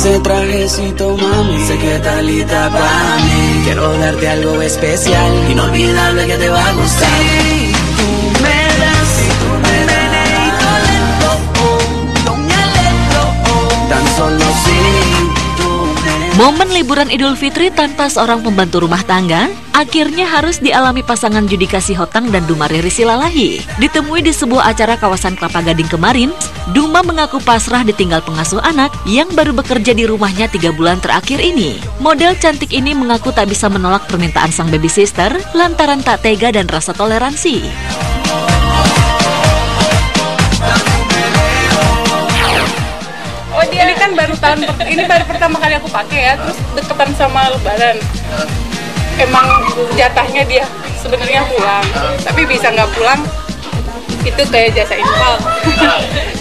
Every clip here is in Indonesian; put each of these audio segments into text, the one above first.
ese trajecito, mami, sé que estás lista para mí. Quiero darte algo especial, inolvidable que te va a gustar. Si tú me das un meneíto lento, yo me alegro, tan solo si tú me... Momen liburan Idul Fitri tanpa seorang pembantu rumah tangga akhirnya harus dialami pasangan Judika Sihotang dan Duma Riri Silalahi. Ditemui di sebuah acara kawasan Kelapa Gading kemarin, Duma mengaku pasrah ditinggal pengasuh anak yang baru bekerja di rumahnya 3 bulan terakhir ini. Model cantik ini mengaku tak bisa menolak permintaan sang baby sister lantaran tak tega dan rasa toleransi. Ini kan ini baru pertama kali aku pakai ya, terus deketan sama Lebaran. Emang jatahnya dia sebenarnya pulang, tapi bisa nggak pulang itu kayak jasa infal.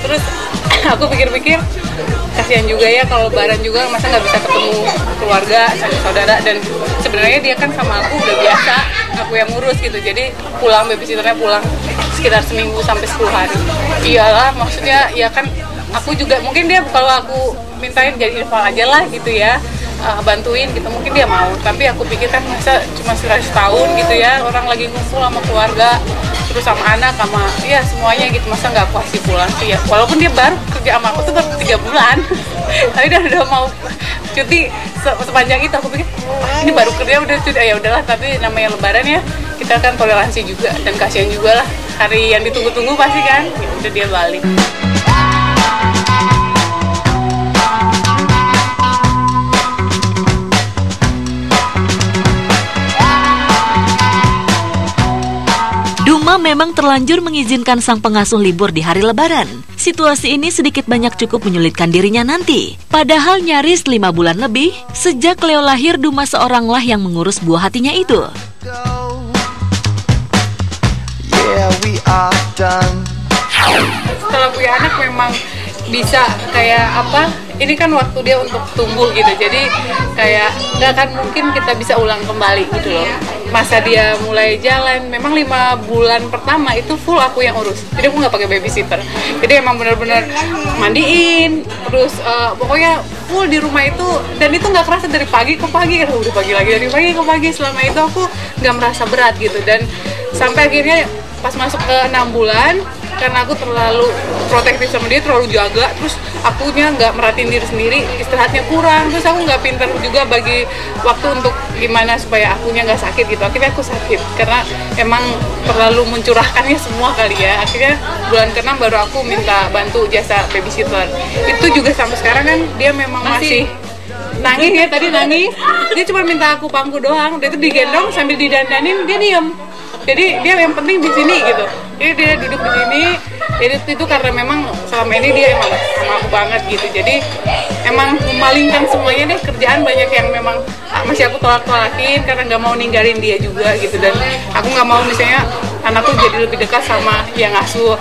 Terus aku pikir-pikir kasihan juga ya kalau Lebaran juga masa nggak bisa ketemu keluarga sama saudara, dan sebenarnya dia kan sama aku udah biasa, aku yang ngurus gitu, jadi pulang babysitternya pulang sekitar seminggu sampai 10 hari. Iyalah, maksudnya ya kan aku juga mungkin dia kalau aku mintain jadi infal aja lah gitu ya, bantuin gitu mungkin dia mau, tapi aku pikir kan masa cuma 100 tahun gitu ya, orang lagi ngumpul sama keluarga terus sama anak sama ya semuanya gitu, masa nggak aku kasih pulang sih ya, walaupun dia baru kerja sama aku tuh baru 3 bulan tapi udah mau cuti sepanjang itu, aku pikir ini baru kerja udah cuti, ya udahlah, tapi namanya Lebaran ya kita kan toleransi juga dan kasihan juga lah, hari yang ditunggu-tunggu pasti kan, ya udah dia balik. Duma memang terlanjur mengizinkan sang pengasuh libur di hari Lebaran. Situasi ini sedikit banyak cukup menyulitkan dirinya nanti. Padahal nyaris 5 bulan lebih, sejak Leo lahir, Duma seoranglah yang mengurus buah hatinya itu. Setelah punya anak memang bisa kayak apa, ini kan waktu dia untuk tumbuh gitu, jadi kayak nggak akan mungkin kita bisa ulang kembali gitu loh. Masa dia mulai jalan, memang 5 bulan pertama itu full aku yang urus, jadi aku nggak pakai babysitter, jadi emang benar-benar mandiin, terus pokoknya full di rumah itu, dan itu nggak kerasa dari pagi ke pagi, udah pagi lagi, dari pagi ke pagi, selama itu aku nggak merasa berat gitu, dan sampai akhirnya pas masuk ke 6 bulan, karena aku terlalu protektif sama dia, terlalu jaga, terus akunya nggak merhatiin diri sendiri, istirahatnya kurang, terus aku nggak pintar juga bagi waktu untuk gimana supaya akunya nggak sakit gitu. Akhirnya aku sakit karena emang terlalu mencurahkannya semua kali ya. Akhirnya bulan ke-6 baru aku minta bantu jasa babysitter. Itu juga sampai sekarang kan dia memang masih nangis ya, tadi nangis, dia cuma minta aku pangku doang, dia tuh digendong sambil didandanin, dia diem. Jadi dia yang penting di sini gitu. Jadi dia duduk di sini. Jadi itu karena memang selama ini dia emang sama aku banget gitu. Jadi emang memalingkan semuanya deh, kerjaan banyak yang memang masih aku tolak-tolakin karena nggak mau ninggalin dia juga gitu. Dan aku nggak mau misalnya anakku jadi lebih dekat sama yang ngasuh,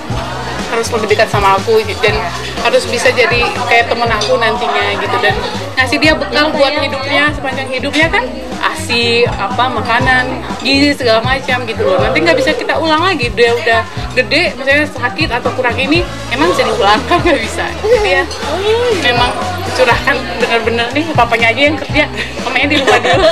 harus lebih dekat sama aku dan harus bisa jadi kayak temen aku nantinya gitu, dan ngasih dia bekal buat hidupnya sepanjang hidupnya kan, ASI, apa, makanan, gizi segala macam gitu loh. Nanti nggak bisa kita ulang lagi, dia udah gede misalnya sakit atau kurang ini, emang bisa diulang kan, nggak bisa. Jadi ya memang curahkan bener-bener nih, papanya aja yang kerja, mamanya di rumah dulu.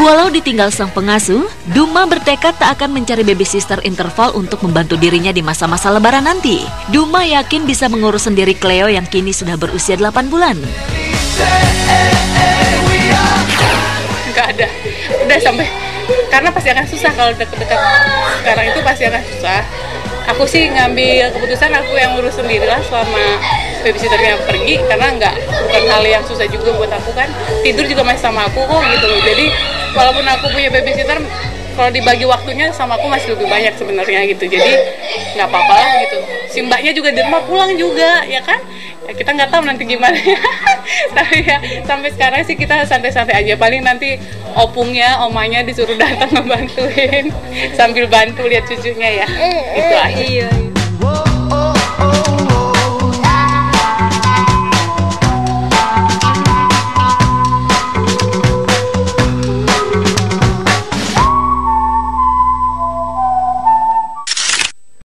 Walau ditinggal sang pengasuh, Duma bertekad tak akan mencari babysitter interval untuk membantu dirinya di masa-masa Lebaran nanti. Duma yakin bisa mengurus sendiri Cleo yang kini sudah berusia 8 bulan. Nggak ada, udah sampai, karena pasti akan susah kalau deket-deket sekarang itu pasti akan susah. Aku sih ngambil keputusan aku yang ngurus sendirilah selama babysitternya pergi, karena bukan hal yang susah juga buat aku kan, tidur juga masih sama aku kok gitu loh. Jadi walaupun aku punya babysitter, kalau dibagi waktunya sama aku masih lebih banyak sebenarnya gitu, jadi nggak apa-apa lah gitu. Si mbaknya juga di rumah pulang juga ya kan, ya kita nggak tahu nanti gimana ya. Tapi ya sampai sekarang sih kita santai-santai aja, paling nanti opungnya, omanya disuruh datang ngebantuin sambil bantu lihat cucunya ya, itu aja. Iya.